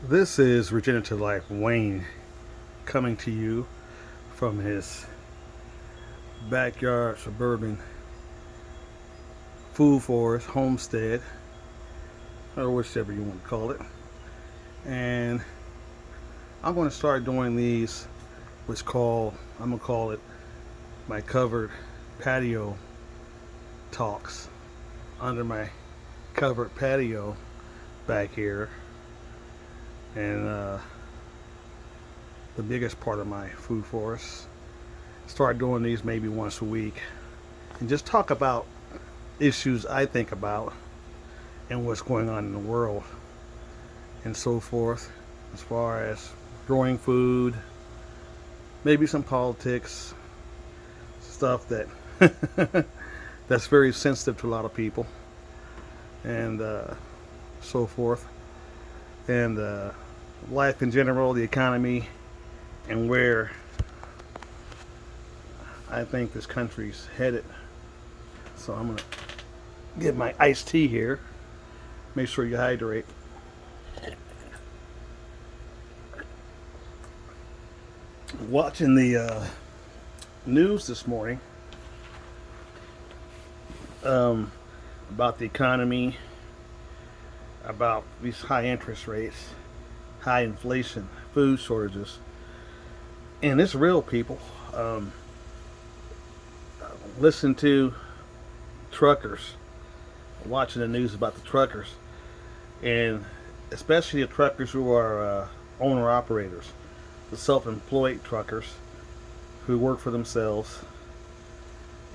This is Regenerative Life Wayne coming to you from his backyard suburban food forest homestead, or whichever you want to call it. And I'm going to start doing these, I'm going to call it my covered patio talks under my covered patio back here. And the biggest part of my food forest. Start doing these maybe once a week and just talk about issues I think about and what's going on in the world and so forth, as far as growing food, maybe some politics, stuff that that's very sensitive to a lot of people, and so forth, and life in general, the economy, and where I think this country's headed. So I'm gonna get my iced tea here. Make sure you hydrate. Watching the news this morning about the economy, about these high interest rates, high inflation, food shortages, and it's real, people. Listen to truckers, watching the news about the truckers, and especially the truckers who are owner operators, the self-employed truckers who work for themselves,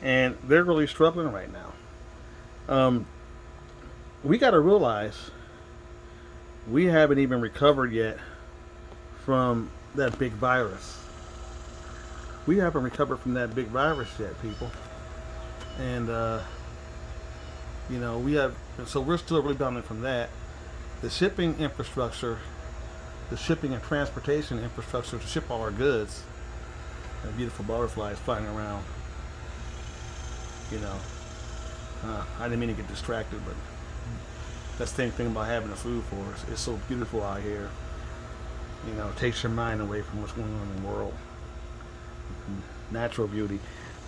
and they're really struggling right now. We got to realize we haven't even recovered yet from that big virus. We haven't recovered from that big virus yet, people. And we have, so we're still rebounding from that. The shipping infrastructure, the shipping and transportation infrastructure to ship all our goods, and beautiful butterflies flying around. I didn't mean to get distracted, but that's the same thing about having a food forest. It's so beautiful out here. It takes your mind away from what's going on in the world. Natural beauty.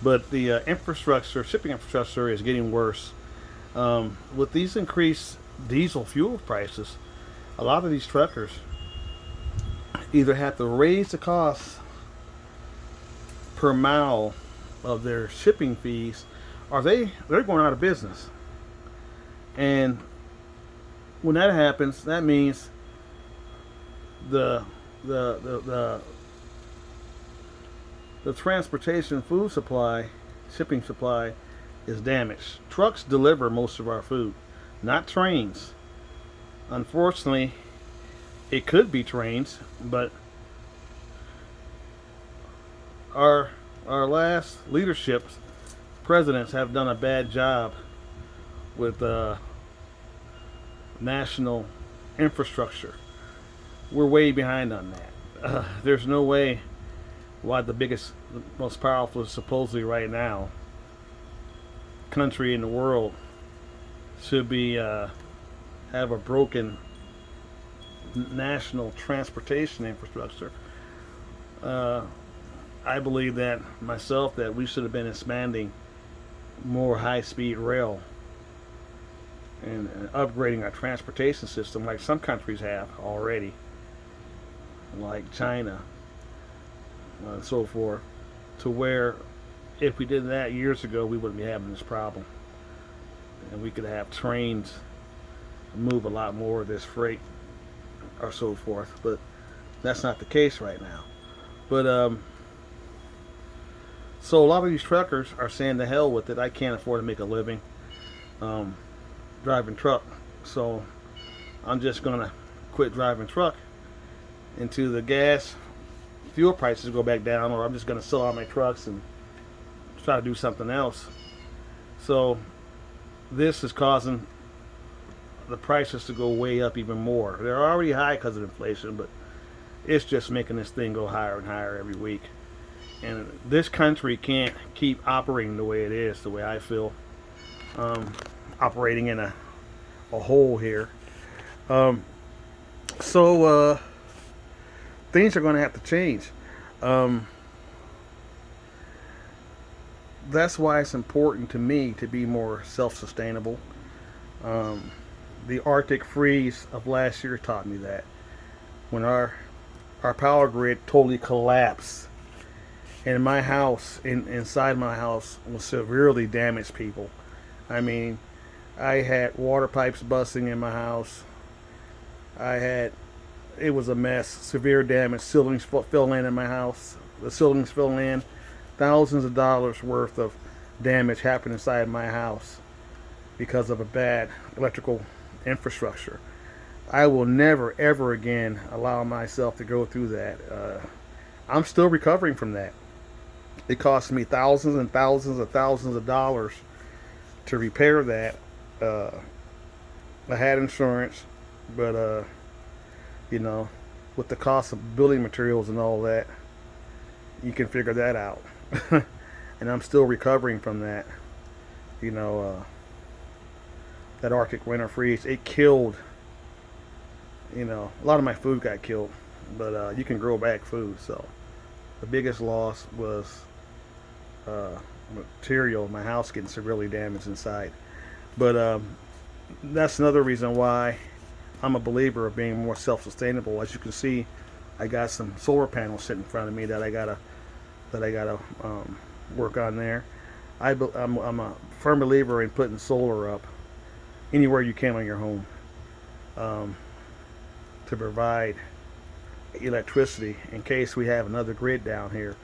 But the shipping infrastructure is getting worse. With these increased diesel fuel prices, a lot of these truckers either have to raise the cost per mile of their shipping fees, or they're going out of business. And when that happens, that means the transportation food supply, shipping supply, is damaged. Trucks deliver most of our food, not trains. Unfortunately, it could be trains, but our last leadership, presidents, have done a bad job with national infrastructure. We're way behind on that. There's no way why the biggest, most powerful, supposedly right now, country in the world should be have a broken national transportation infrastructure. I believe that myself, that we should have been expanding more high-speed rail and upgrading our transportation system like some countries have already, like China, and so forth, to where if we did that years ago, we wouldn't be having this problem. And we could have trains move a lot more of this freight or so forth. But that's not the case right now. But so a lot of these truckers are saying to hell with it. I can't afford to make a living driving truck. So I'm just going to quit driving truck until the gas fuel prices go back down, or I'm just going to sell all my trucks and try to do something else. So this is causing the prices to go way up even more. They're already high because of inflation, but it's just making this thing go higher and higher every week. And this country can't keep operating the way it is, the way I feel, operating in a hole here. So things are going to have to change. Um, that's why it's important to me to be more self-sustainable. Um, the Arctic freeze of last year taught me that when our power grid totally collapsed, and my house, inside my house, was severely damaged. People, I mean, I had water pipes busting in my house. I had it was a mess, severe damage. Ceilings fell in my house. The ceilings fell in. Thousands of dollars worth of damage happened inside my house because of a bad electrical infrastructure. I will never, ever again allow myself to go through that. I'm still recovering from that. It cost me thousands and thousands and thousands of dollars to repair that. Uh, I had insurance, but you know, with the cost of building materials and all that, you can figure that out. And I'm still recovering from that. You know, that Arctic winter freeze, it killed. You know, a lot of my food got killed, but you can grow back food. So the biggest loss was material. My house getting severely damaged inside. But that's another reason why I'm a believer of being more self-sustainable. As you can see, I got some solar panels sitting in front of me that I gotta work on there. I'm a firm believer in putting solar up anywhere you can on your home um, to provide electricity in case we have another grid down here.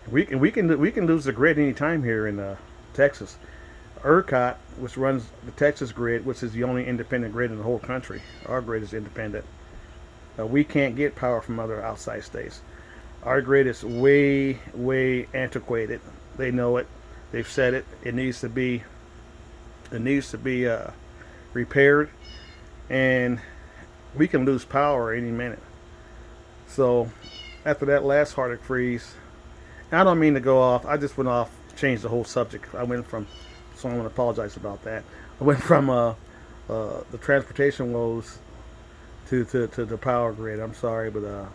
We can lose the grid anytime here in Texas. ERCOT, which runs the Texas grid, which is the only independent grid in the whole country. Our grid is independent. We can't get power from other outside states. Our grid is way, way antiquated. They know it. They've said it. It needs to be. It needs to be repaired, and we can lose power any minute. So, after that last Arctic freeze, and I don't mean to go off. I just went off, changed the whole subject. I went from. So I want to apologize about that. I went from the transportation woes to the power grid. I'm sorry, but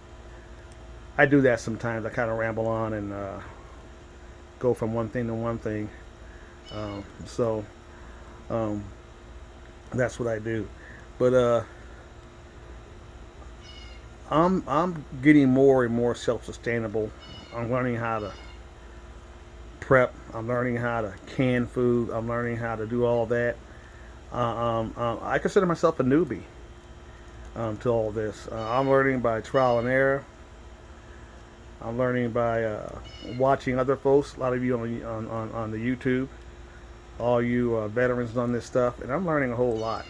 I do that sometimes. I kind of ramble on and go from one thing to one thing. So that's what I do. But I'm getting more and more self-sustainable. I'm learning how to prep. I'm learning how to can food. I'm learning how to do all that. I consider myself a newbie to all this. I'm learning by trial and error. I'm learning by watching other folks. A lot of you on the YouTube, all you veterans on this stuff, and I'm learning a whole lot,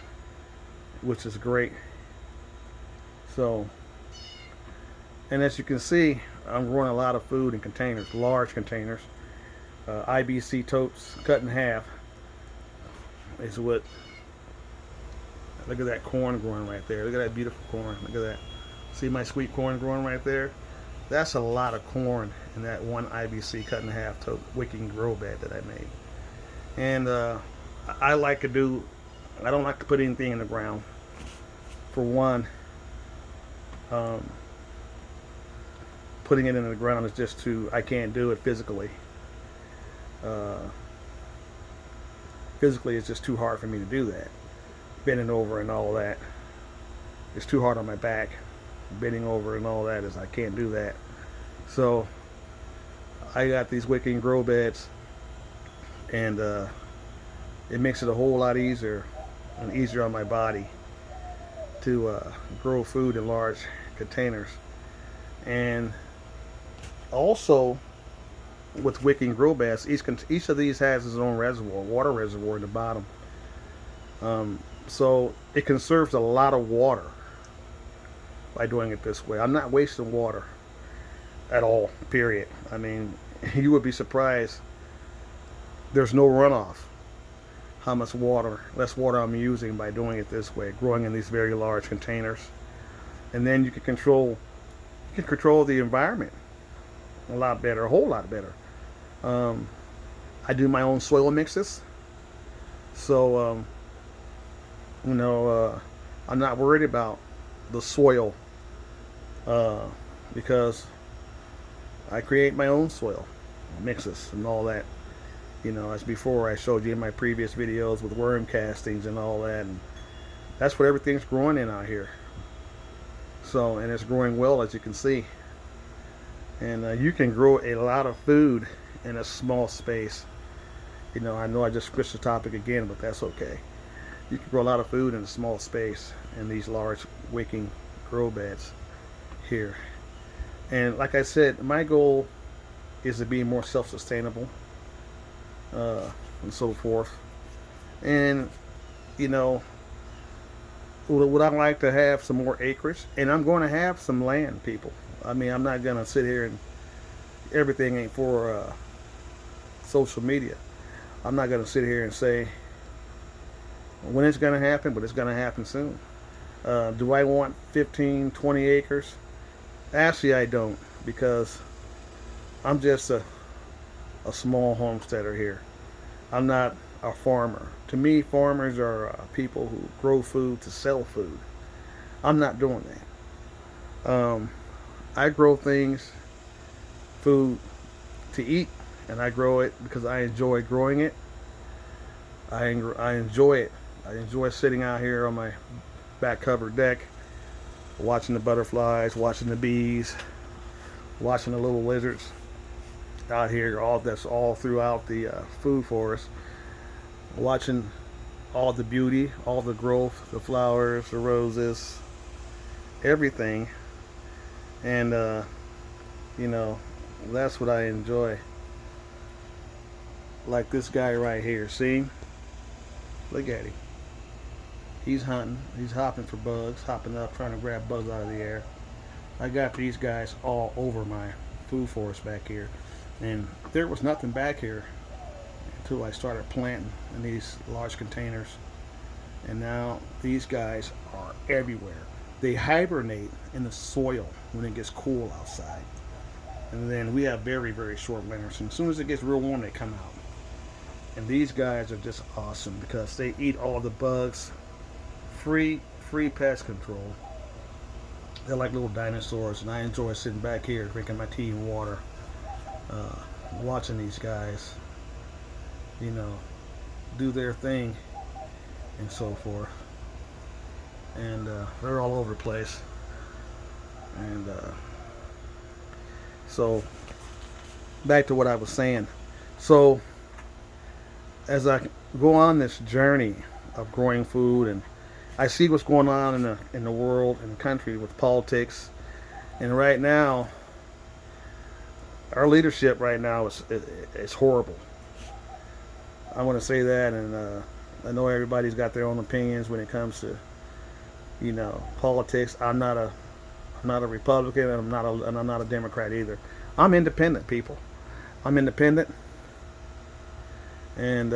which is great. So, and as you can see, I'm growing a lot of food in containers, large containers. IBC totes cut in half is what. Look at that corn growing right there. Look at that beautiful corn. Look at that. See my sweet corn growing right there? That's a lot of corn in that one IBC cut in half tote wicking grow bed that I made. And I like to do. I don't like to put anything in the ground. For one, putting it in the ground is just too. I can't do it physically. Physically, it's just too hard for me to do that. Bending over and all that. It's too hard on my back. Bending over and all that is I can't do that. So I got these wicking grow beds, and it makes it a whole lot easier and easier on my body to grow food in large containers. And also, with wicking grow beds, each of these has its own reservoir, water reservoir in the bottom. So it conserves a lot of water by doing it this way. I'm not wasting water at all, period. I mean, you would be surprised. There's no runoff. How much water, less water I'm using by doing it this way, growing in these very large containers. And then you can control the environment a lot better, a whole lot better. I do my own soil mixes, so I'm not worried about the soil, uh, because I create my own soil mixes and all that. As before I showed you in my previous videos with worm castings and all that, and that's what everything's growing in out here. So, and it's growing well, as you can see. And you can grow a lot of food in a small space. I know I just switched the topic again, but that's okay. You can grow a lot of food in a small space in these large wicking grow beds here. And like I said, my goal is to be more self-sustainable, and so forth. And you know, would I like to have some more acreage? And I'm going to have some land, people. I mean, I'm not going to sit here and everything ain't for social media. I'm not going to sit here and say when it's going to happen, but it's going to happen soon. Do I want 15, 20 acres? Actually, I don't, because I'm just a small homesteader here. I'm not a farmer. To me, farmers are people who grow food to sell food. I'm not doing that. I grow things, food to eat, and I grow it because I enjoy growing it. I enjoy it. I enjoy sitting out here on my back covered deck, watching the butterflies, watching the bees, watching the little lizards out here. That's all throughout the food forest. Watching all the beauty, all the growth, the flowers, the roses, everything. And that's what I enjoy. Like this guy right here, see? Look at him. He's hunting. He's hopping for bugs, hopping up, trying to grab bugs out of the air. I got these guys all over my food forest back here. And there was nothing back here until I started planting in these large containers. And now these guys are everywhere. They hibernate in the soil when it gets cool outside. And then we have very, very short winters. And as soon as it gets real warm, they come out. And these guys are just awesome because they eat all the bugs. Free pest control. They're like little dinosaurs, and I enjoy sitting back here drinking my tea and water, watching these guys, do their thing and so forth. And they're all over the place. And so back to what I was saying. So as I go on this journey of growing food, and I see what's going on in the world, in the country, with politics, and right now our leadership right now is horrible. I want to say that, and I know everybody's got their own opinions when it comes to politics. I'm not a Republican, and I'm not a Democrat either. I'm independent, people. I'm independent, and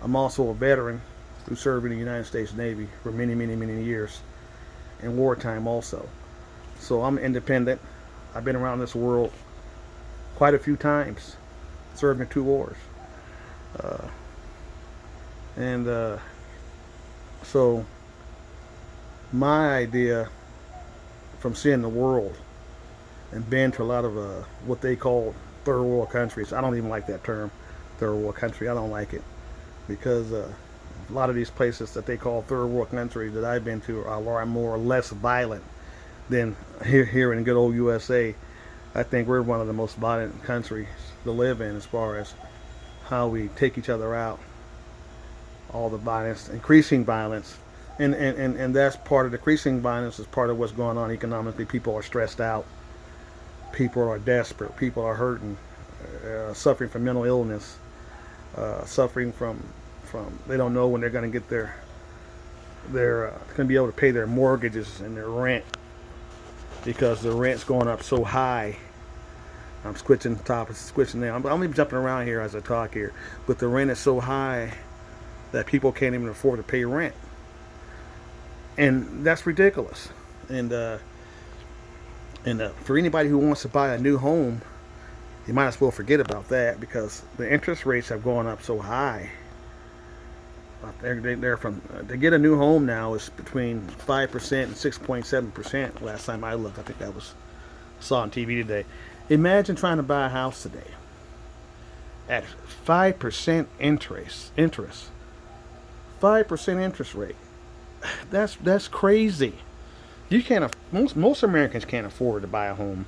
I'm also a veteran who served in the United States Navy for many, many, many years, in wartime also. So I'm independent. I've been around this world quite a few times, served in 2 wars, and so my idea from seeing the world and being to a lot of what they call third world countries. I don't even like that term, third world country. I don't like it because a lot of these places that they call third world countries that I've been to are more or less violent than here in good old USA. I think we're one of the most violent countries to live in as far as how we take each other out. All the violence, increasing violence, and that's part of the increasing violence is part of what's going on economically. People are stressed out. People are desperate. People are hurting, suffering from mental illness, suffering from they don't know when they're going to get their going to be able to pay their mortgages and their rent because the rent's going up so high. I'm switching topics, switching now. I'm even jumping around here as I talk here, but the rent is so high that people can't even afford to pay rent, and that's ridiculous. And for anybody who wants to buy a new home, you might as well forget about that because the interest rates have gone up so high. They're from to get a new home now is between 5% and 6.7%. Last time I looked, I think that was saw on TV today. Imagine trying to buy a house today at 5% interest, 5% interest rate. That's crazy. You can't. Most Americans can't afford to buy a home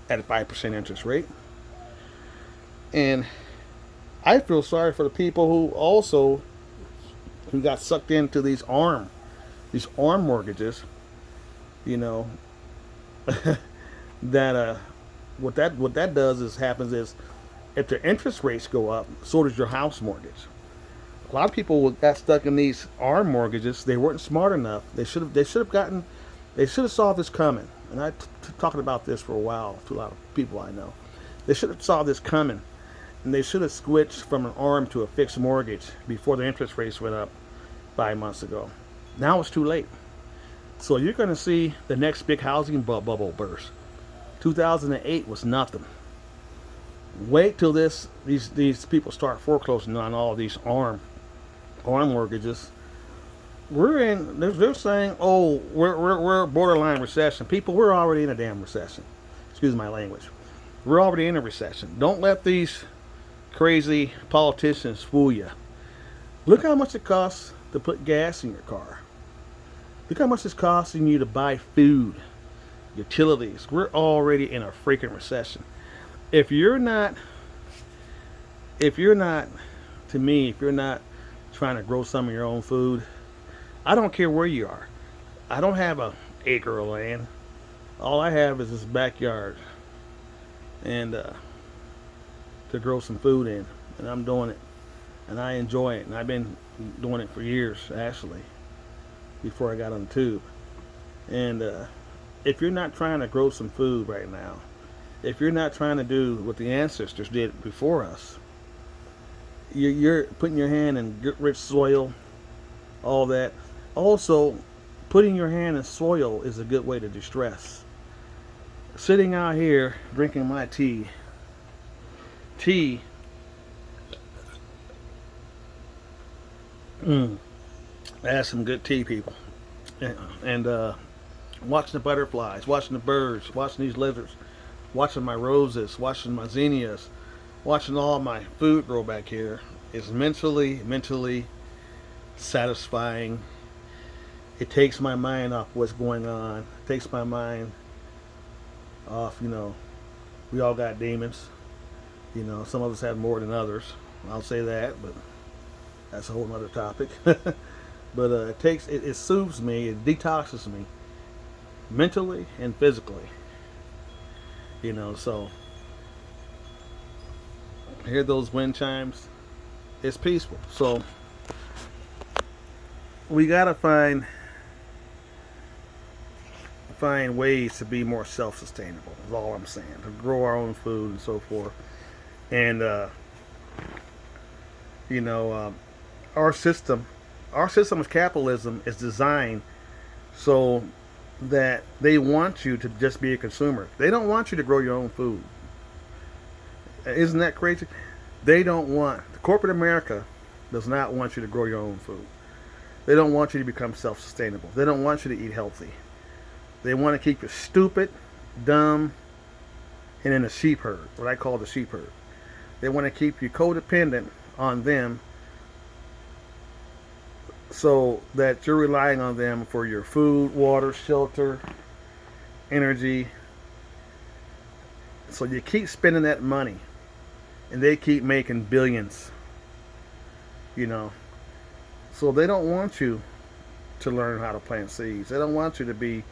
at a 5% interest rate. And I feel sorry for the people who got sucked into these arm mortgages. You know that what that does is happens is if the interest rates go up, so does your house mortgage. A lot of people got stuck in these arm mortgages. They weren't smart enough. They should have saw this coming. And talking about this for a while to a lot of people I know. They should have saw this coming, and they should have switched from an arm to a fixed mortgage before the interest rates went up 5 months ago. Now it's too late. So you're going to see the next big housing bubble burst. 2008 was nothing. Wait till these people start foreclosing on all these arm mortgages. They're saying, oh, we're borderline recession. People, we're already in a damn recession. Excuse my language. We're already in a recession. Don't let these crazy politicians fool you. Look how much it costs to put gas in your car. Look how much it's costing you to buy food, utilities. We're already in a freaking recession. If you're not, to me, if you're not trying to grow some of your own food, I don't care where you are. I don't have an acre of land. All I have is this backyard, and to grow some food in, and I'm doing it, and I enjoy it, and I've been doing it for years actually, before I got on the tube. And if you're not trying to grow some food right now, if you're not trying to do what the ancestors did before us, you're putting your hand in rich soil, all that. Also, putting your hand in soil is a good way to de-stress. Sitting out here drinking my tea, that's some good tea, people. And watching the butterflies, watching the birds, watching these lizards, watching my roses, watching my zinnias, watching all my food grow back here is mentally satisfying. It takes my mind off what's going on. It takes my mind off, we all got demons. Some of us have more than others. I'll say that, but that's a whole other topic. But it soothes me, it detoxes me mentally and physically. So hear those wind chimes, it's peaceful. So we gotta find ways to be more self-sustainable, is all I'm saying, to grow our own food and so forth. And our system of capitalism is designed so that they want you to just be a consumer. They don't want you to grow your own food. Isn't that crazy? Corporate America does not want you to grow your own food. They don't want you to become self-sustainable. They don't want you to eat healthy. They want to keep you stupid, dumb, and in a sheep herd, what I call the sheep herd. They want to keep you codependent on them so that you're relying on them for your food, water, shelter, energy. So you keep spending that money, and they keep making billions. So they don't want you to learn how to plant seeds. They don't want you to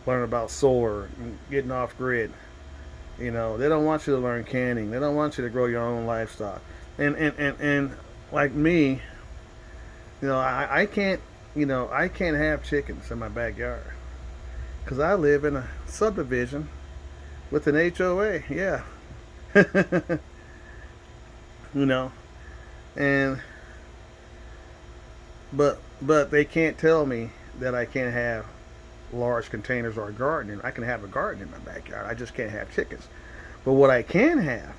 learn about solar and getting off grid. They don't want you to learn canning. They don't want you to grow your own livestock. And like me, I can't have chickens in my backyard because I live in a subdivision with an HOA. Yeah. And but they can't tell me that I can't have large containers or a garden. I can have a garden in my backyard. I just can't have chickens. But what I can have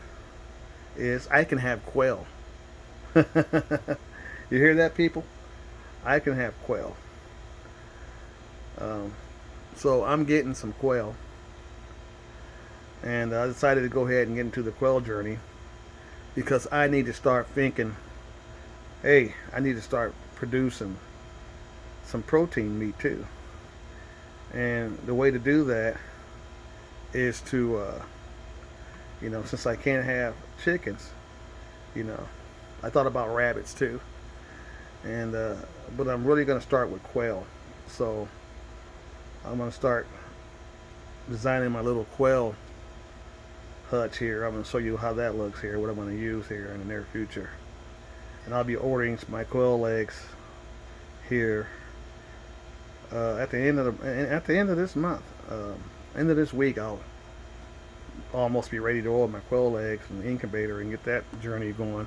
is I can have quail. You hear that, people? I can have quail. Um, so I'm getting some quail, and I decided to go ahead and get into the quail journey because I need to start thinking, hey, I need to start producing some protein meat too. And the way to do that is to, since I can't have chickens, you know, I thought about rabbits too, and but I'm really going to start with quail. So I'm going to start designing my little quail hutch here. I'm going to show you how that looks here, what I'm going to use here in the near future, and I'll be ordering my quail eggs here at the end of this month. End of this week, I'll almost be ready to order my quail eggs in the incubator and get that journey going,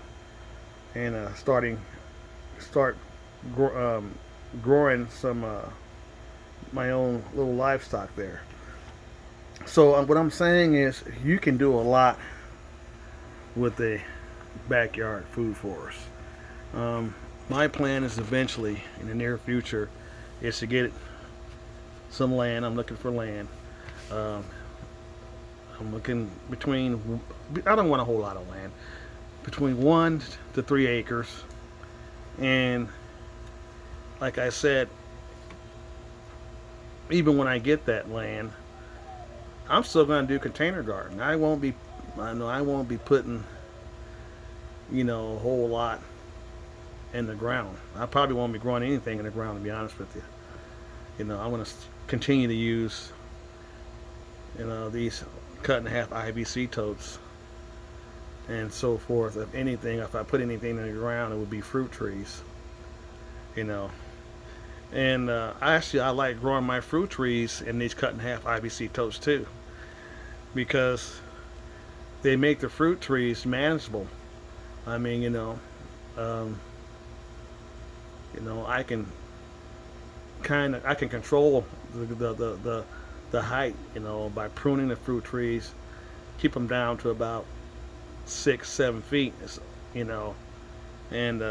and start growing some my own little livestock there. So what I'm saying is, you can do a lot with a backyard food forest. My plan is eventually, in the near future, is to get some land. I'm looking for land. Um, I'm looking between. I don't want a whole lot of land. Between 1 to 3 acres, and like I said, even when I get that land, I'm still going to do container garden. I won't be. I know I won't be putting, a whole lot in the ground. I probably won't be growing anything in the ground, to be honest with you. I'm going to continue to use, these cut in half IBC totes and so forth. If anything, if I put anything in the ground, it would be fruit trees. And I like growing my fruit trees in these cut in half IBC totes too, because they make the fruit trees manageable. I mean, um, I can control the height, by pruning the fruit trees, keep them down to about 6-7 feet, you know, and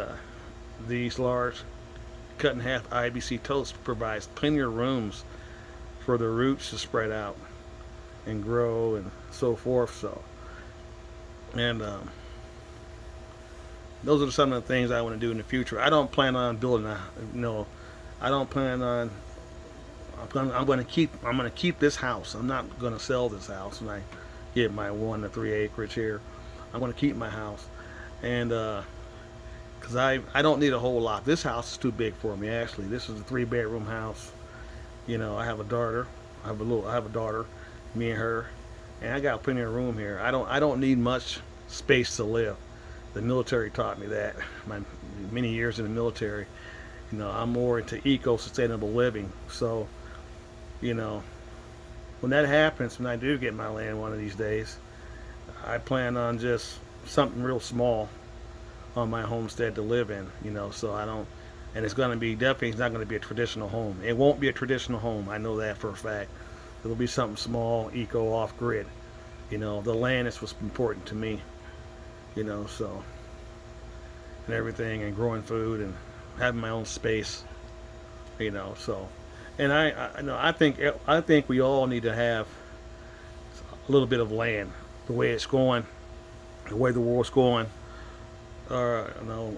these large cut in half IBC toast provides plenty of rooms for the roots to spread out and grow and so forth. So, and those are some of the things I want to do in the future. I don't plan on building I don't plan on. I'm going to keep this house. I'm not going to sell this house when I get my 1 to 3 acreage here. I'm going to keep my house, and because I don't need a whole lot. This house is too big for me. Actually, this is a 3-bedroom house. I have a daughter. I have a daughter, me and her, and I got plenty of room here. I don't need much space to live. The military taught me that. My many years in the military, I'm more into eco-sustainable living. So, when that happens, when I do get my land one of these days, I plan on just something real small on my homestead to live in, so I don't, and it's going to be definitely, it's not going to be a traditional home. It won't be a traditional home. I know that for a fact. It'll be something small, eco, off grid. The land is what's important to me, so, and everything, and growing food and having my own space, so, and I think we all need to have a little bit of land. The way it's going, the way the world's going, the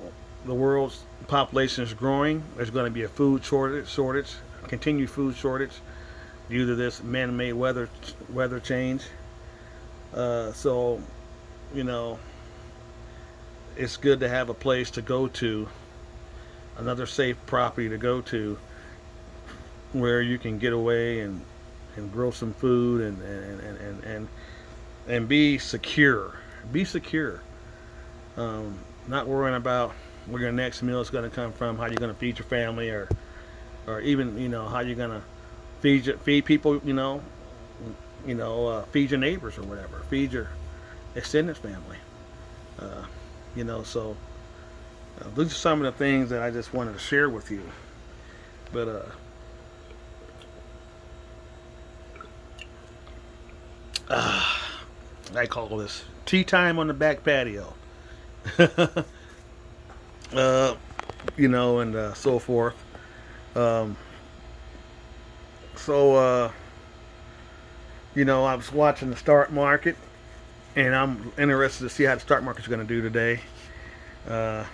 world's population is growing. There's going to be a food shortage, continued food shortage due to this man-made weather change. So, it's good to have a place to go to, another safe property to go to, where you can get away and grow some food and be secure. Be secure. Not worrying about where your next meal is going to come from, how you're going to feed your family, or even how you're going to feed people. Feed your neighbors or whatever. Feed your extended family. So these are some of the things that I just wanted to share with you. But I call this tea time on the back patio. and so forth. Um, so I was watching the stock market, and I'm interested to see how the stock market's going to do today. Uh,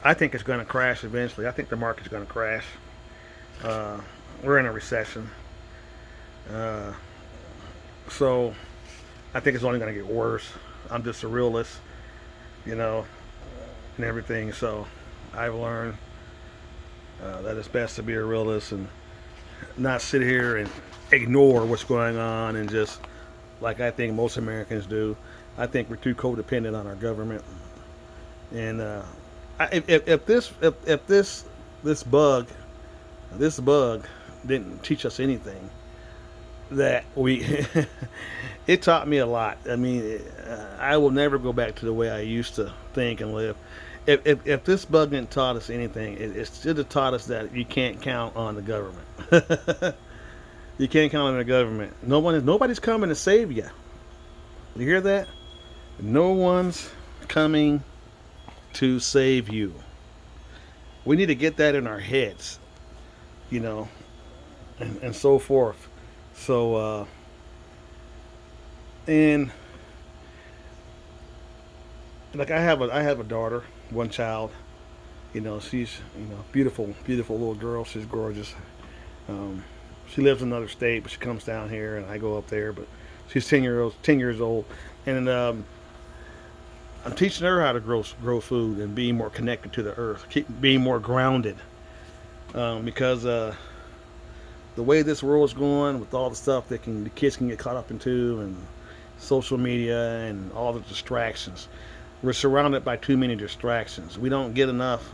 I think it's going to crash eventually. I think the market's going to crash. Uh, we're in a recession. Uh, so I think it's only going to get worse. I'm just a realist, you know, and everything. So I've learned that it's best to be a realist and not sit here and ignore what's going on and just, like I think most Americans do. I think we're too codependent on our government. And if this bug this bug didn't teach us anything, that we it taught me a lot. I mean, I will never go back to the way I used to think and live. If this bug didn't taught us anything, it should have taught us that you can't count on the government. You can't count on the government. Nobody's coming to save you. You hear that? No one's coming to save you. We need to get that in our heads, you know, and so forth. So, and like I have a daughter, one child. She's beautiful, beautiful little girl. She's gorgeous. Um, she lives in another state, but she comes down here, and I go up there. But she's 10 years old, and I'm teaching her how to grow food and be more connected to the earth, keep being more grounded. Because the way this world is going, with all the stuff that the kids can get caught up into, and social media and all the distractions, we're surrounded by too many distractions. We don't get enough.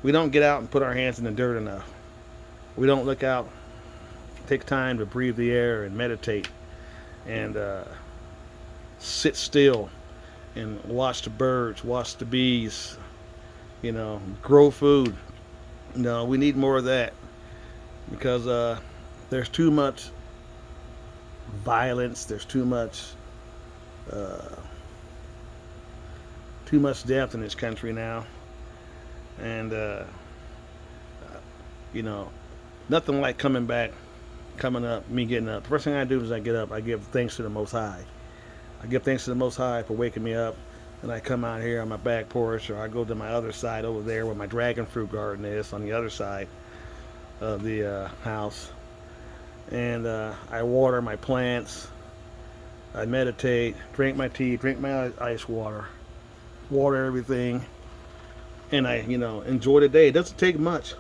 We don't get out and put our hands in the dirt enough. We don't look out, take time to breathe the air and meditate and sit still and watch the birds, watch the bees, grow food. No, we need more of that because there's too much violence. There's uh, too much death in this country now, and you know, nothing like coming up, me getting up. The first thing I do is I get up. I give thanks to the Most High. I give thanks to the Most High for waking me up. And I come out here on my back porch, or I go to my other side over there where my dragon fruit garden is, on the other side of the house. And I water my plants. I meditate, drink my tea, drink my ice water, water everything. And I, enjoy the day. It doesn't take much.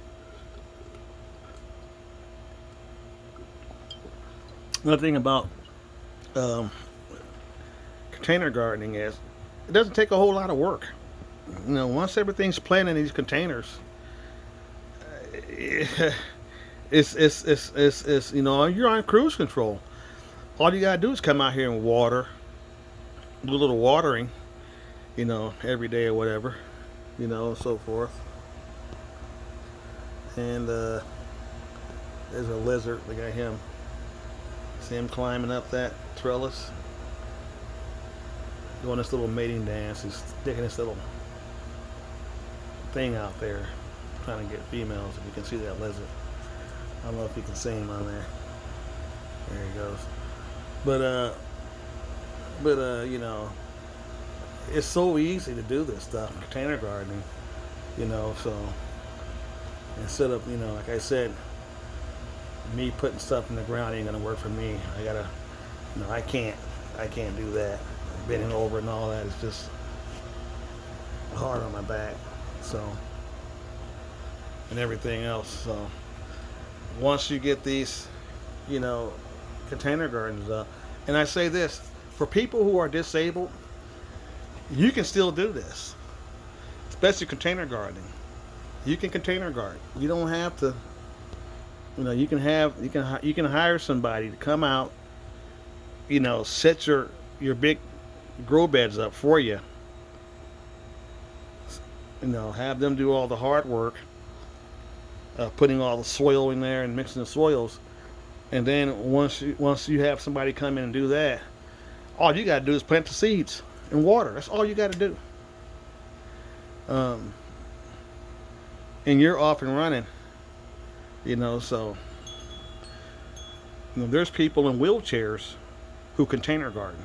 Another thing about um, container gardening is it doesn't take a whole lot of work. Once everything's planted in these containers, it's you're on cruise control. All you gotta do is come out here and water, do a little watering, every day or whatever, and so forth. And there's a lizard. Look at him. See him climbing up that trellis, doing this little mating dance. He's sticking this little thing out there, trying to get females. If you can see that lizard, I don't know if you can see him on there. There he goes. But it's so easy to do this stuff, container gardening. So instead of like I said, me putting stuff in the ground ain't gonna work for me. I gotta, I can't do that. Bending over and all that is just hard on my back. So, and everything else. So, once you get these, container gardens up, and I say this, for people who are disabled, you can still do this, especially container gardening. You can container garden. You don't have to. You can hire somebody to come out. Set your big grow beds up for you. Have them do all the hard work, putting all the soil in there and mixing the soils. And then once you have somebody come in and do that, all you got to do is plant the seeds and water. That's all you got to do. and you're off and running. So there's people in wheelchairs who container garden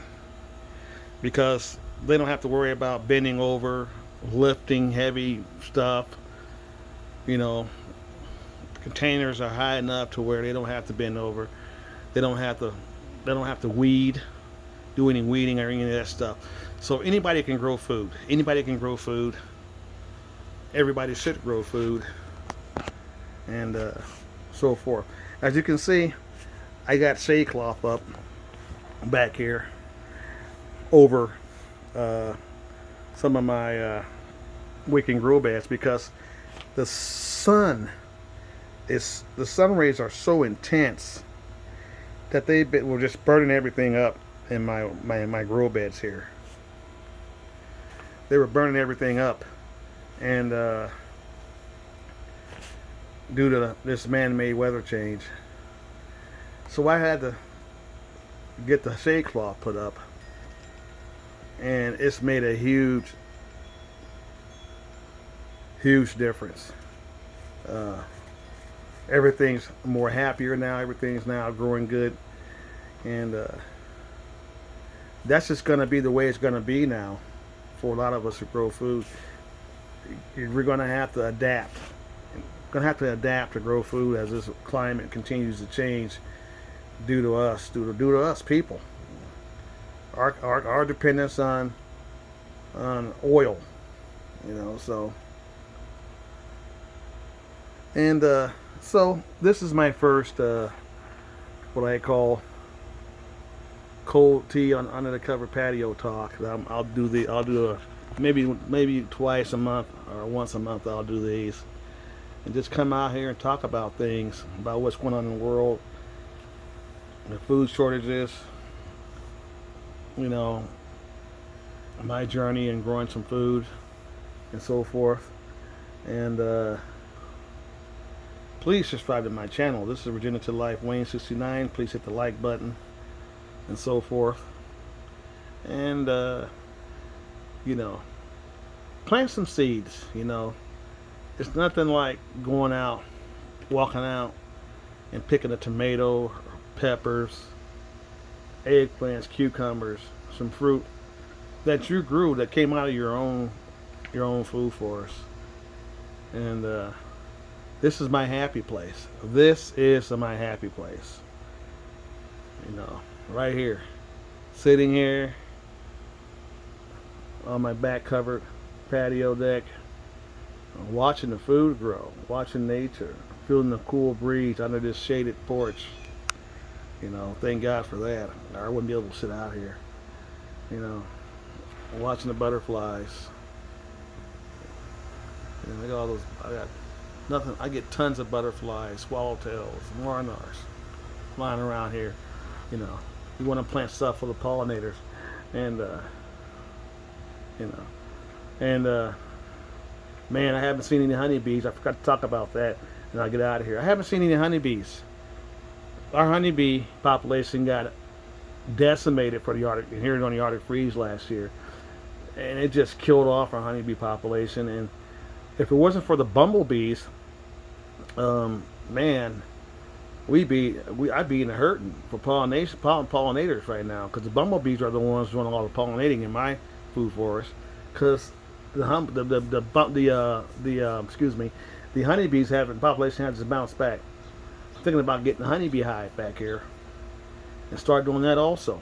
because they don't have to worry about bending over, lifting heavy stuff. You know, containers are high enough to where they don't have to bend over. They don't have to. They don't have to weed, do any weeding or any of that stuff. So anybody can grow food. Anybody can grow food. Everybody should grow food, and so forth. As you can see, I got shade cloth up back here over some of my wick grow beds because the sun rays are so intense that were just burning everything up in my grow beds here. They were burning everything up, and due to this man-made weather change, so I had to get the shade cloth put up, and it's made a huge difference. Everything's more happier now. Everything's now growing good, and that's just going to be the way it's going to be now for a lot of us who grow food. We're going to have to adapt. Going to have to adapt to grow food as this climate continues to change due to us people. Our dependence on oil, so. And so this is my first what I call cold tea under the cover patio talk. I'll do maybe twice a month or once a month. I'll do these and just come out here and talk about things, about what's going on in the world, the food shortages, my journey in growing some food and so forth. And please subscribe to my channel. This is Virginia to Life Wayne 69. Please hit the like button and so forth. And plant some seeds. It's nothing like going out, walking out and picking a tomato, peppers, eggplants, cucumbers, some fruit that you grew, that came out of your own food forest. And this is my happy place. This is my happy place. Right here. Sitting here on my back covered patio deck, watching the food grow, watching nature, feeling the cool breeze under this shaded porch. Thank God for that. I wouldn't be able to sit out here. Watching the butterflies. I got all those. I get tons of butterflies, swallowtails, monarchs flying around here. You want to plant stuff for the pollinators, and man, I haven't seen any honeybees. I forgot to talk about that, and I'll get out of here. I haven't seen any honeybees. Our honeybee population got decimated for here on the Arctic freeze last year, and it just killed off our honeybee population. And if it wasn't for the bumblebees, man, I'd be in a hurting for pollinators right now, because the bumblebees are the ones doing all the pollinating in my food forest. Because the honeybees population has to bounce back. I'm thinking about getting a honeybee hive back here and start doing that also,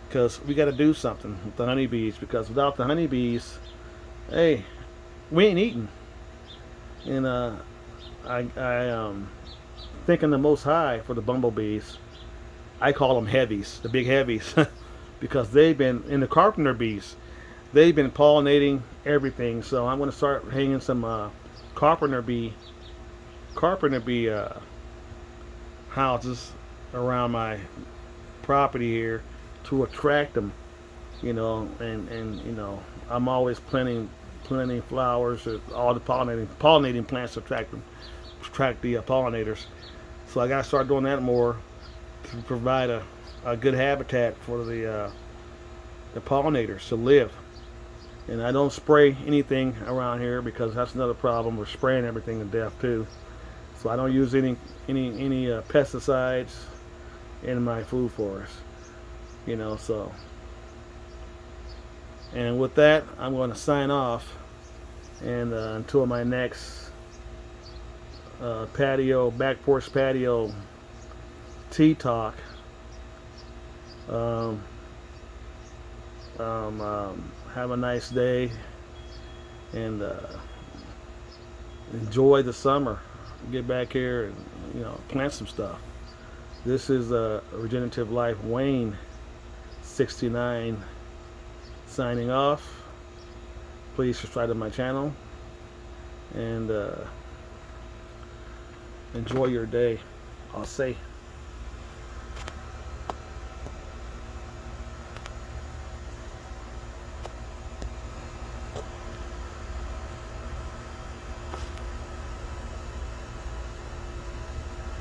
because we got to do something with the honeybees, because without the honeybees, hey, we ain't eating. And I thinking the Most High for the bumblebees. I call them heavies, the big heavies, because they've been in the carpenter bees. They've been pollinating everything. So I'm going to start hanging some carpenter bee houses around my property here to attract them. And I'm always planting flowers, all the pollinating plants to attract the pollinators. So I got to start doing that more to provide a good habitat for the pollinators to live. And I don't spray anything around here because that's another problem. We're spraying everything to death too. So I don't use any pesticides in my food forest. So. And with that, I'm going to sign off. And until my next back porch patio tea talk. Have a nice day and enjoy the summer. Get back here and plant some stuff. This is Regenerative Life Wayne 69 signing off. Please subscribe to my channel and enjoy your day. I'll say.